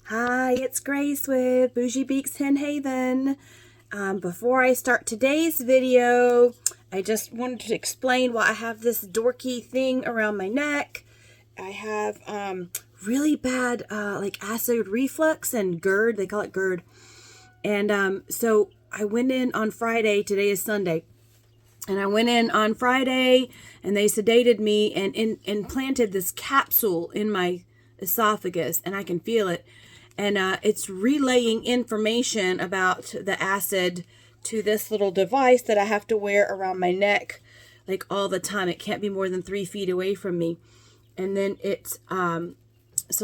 Hi, it's Grace with Boujee Beaks Hen Haven. Before I start today's video, I just wanted to explain why I have this dorky thing around my neck. I have really bad like acid reflux and GERD. They call it GERD. And so I went in on Friday. Today is Sunday. And I went in on Friday and they sedated me and implanted this capsule in my esophagus, and I can feel it. And it's relaying information about the acid to this little device that I have to wear around my neck like all the time. It can't be more than 3 feet away from me. And then it's, so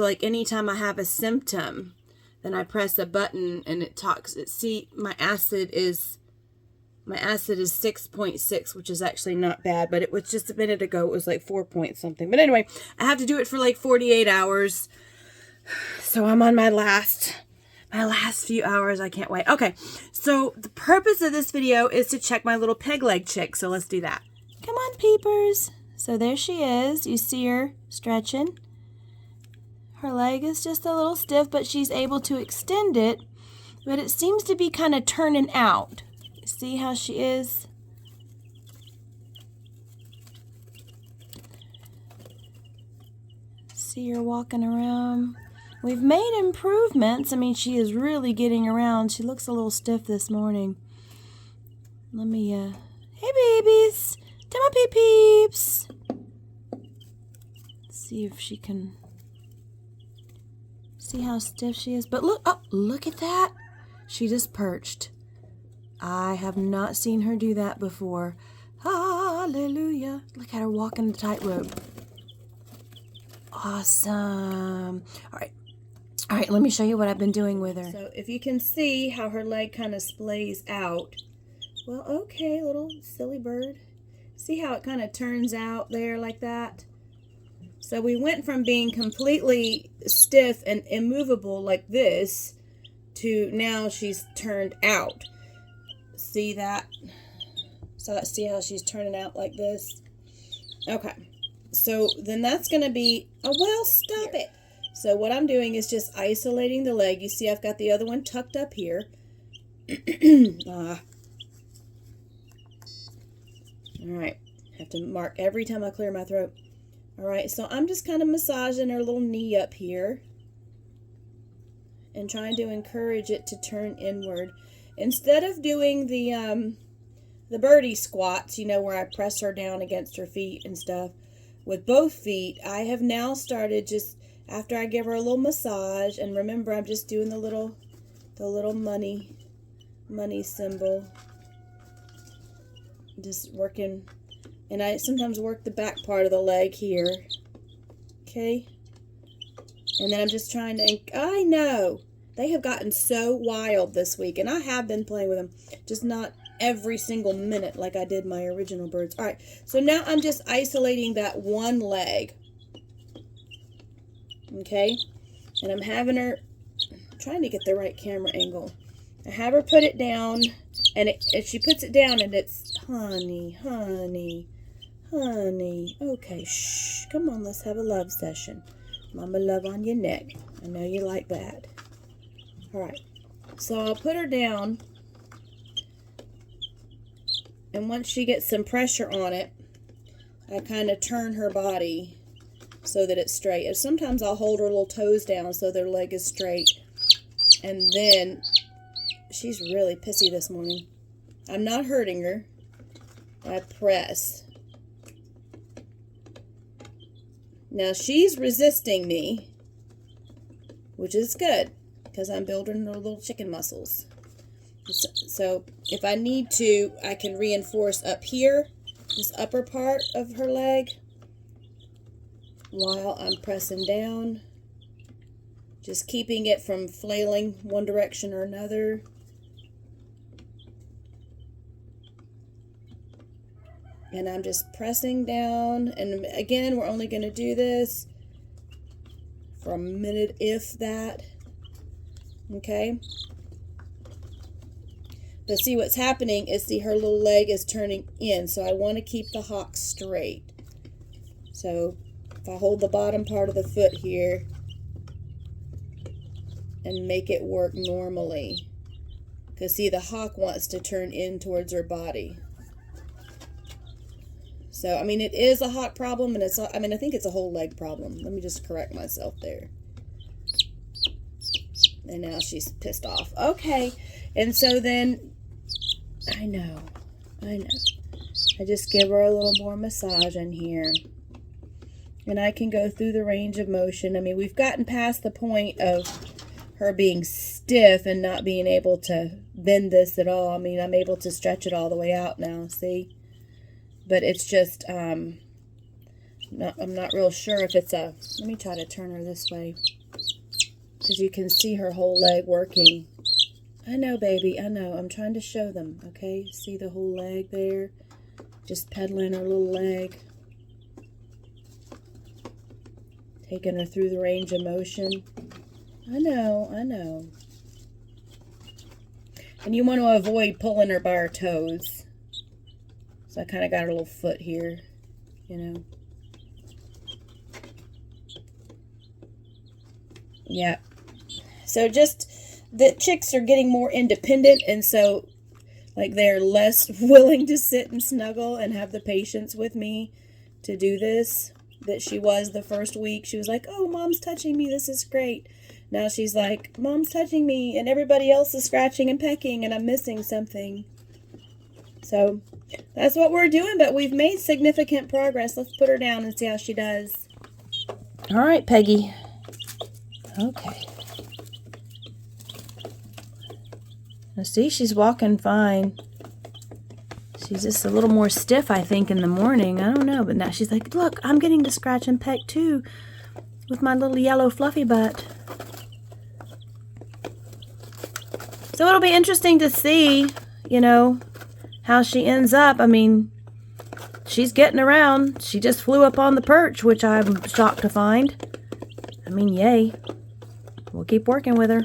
like anytime I have a symptom, then I press a button and it talks. See, my acid is 6.6, which is actually not bad, but it was just a minute ago, it was like 4 point something. But anyway, I have to do it for like 48 hours. So I'm on my last few hours. I can't wait. Okay, so the purpose of this video is to check my little peg leg chick. So let's do that. Come on, peepers. So there she is. You see her stretching. Her leg is just a little stiff, but she's able to extend it. But it seems to be kind of turning out. See how she is? See her walking around. We've made improvements. I mean, she is really getting around. She looks a little stiff this morning. Let me, hey babies! Come on, peeps! See if she can see how stiff she is. But look, oh, look at that! She just perched. I have not seen her do that before. Hallelujah! Look at her walking the tightrope. Awesome. All right, let me show you what I've been doing with her. So if you can see how her leg kind of splays out. Well, okay, little silly bird. See how it kind of turns out there like that? So we went from being completely stiff and immovable like this to now she's turned out. See that? So see how she's turning out like this? Okay. So then that's going to be, oh, well, stop it. So what I'm doing is just isolating the leg. You see I've got the other one tucked up here. All right. Have to mark every time I clear my throat. All right. So I'm just kind of massaging her little knee up here and trying to encourage it to turn inward. Instead of doing the birdie squats, you know, where I press her down against her feet and stuff, with both feet, I have now started just after I give her a little massage, and remember I'm just doing the little money symbol, just working, and I sometimes work the back part of the leg here, okay, and then I'm just trying to, I know they have gotten so wild this week, and I have been playing with them, just not every single minute like I did my original birds. All right, so now I'm just isolating that one leg, okay, and I'm having her, trying to get the right camera angle. I have her put it down, and if she puts it down and it's, honey, okay, shh, come on, let's have a love session. Mama love on your neck. I know you like that. All right, so I'll put her down. And once she gets some pressure on it, I kind of turn her body so that it's straight. And sometimes I'll hold her little toes down so their leg is straight. And then, she's really pissy this morning. I'm not hurting her. I press. Now she's resisting me, which is good because I'm building her little chicken muscles. So if I need to, I can reinforce up here, this upper part of her leg, while I'm pressing down, just keeping it from flailing one direction or another. And I'm just pressing down, and again, we're only going to do this for a minute, if that, okay? But see, what's happening is, see, her little leg is turning in, so I want to keep the hock straight. So if I hold the bottom part of the foot here, and make it work normally. Because see, the hock wants to turn in towards her body. So, I mean, it is a hock problem, and I think it's a whole leg problem. Let me just correct myself there. And now she's pissed off. Okay, and so then, I know. I just give her a little more massage in here. And I can go through the range of motion. I mean, we've gotten past the point of her being stiff and not being able to bend this at all. I mean, I'm able to stretch it all the way out now, see? But it's just, I'm not real sure if it's a, let me try to turn her this way. Because you can see her whole leg working. I know, baby, I know. I'm trying to show them, okay? See the whole leg there? Just pedaling her little leg. Taking her through the range of motion. I know. And you want to avoid pulling her by her toes. So I kind of got her little foot here, you know. Yeah. So just, the chicks are getting more independent, and so, like, they're less willing to sit and snuggle and have the patience with me to do this that she was the first week. She was like, oh, Mom's touching me, this is great. Now she's like, Mom's touching me, and everybody else is scratching and pecking, and I'm missing something. So that's what we're doing, but we've made significant progress. Let's put her down and see how she does. All right, Peggy. Okay. Now see, she's walking fine. She's just a little more stiff, I think, in the morning. I don't know, but now she's like, look, I'm getting to scratch and peck too with my little yellow fluffy butt. So it'll be interesting to see, you know, how she ends up. I mean, she's getting around. She just flew up on the perch, which I'm shocked to find. I mean, yay. We'll keep working with her.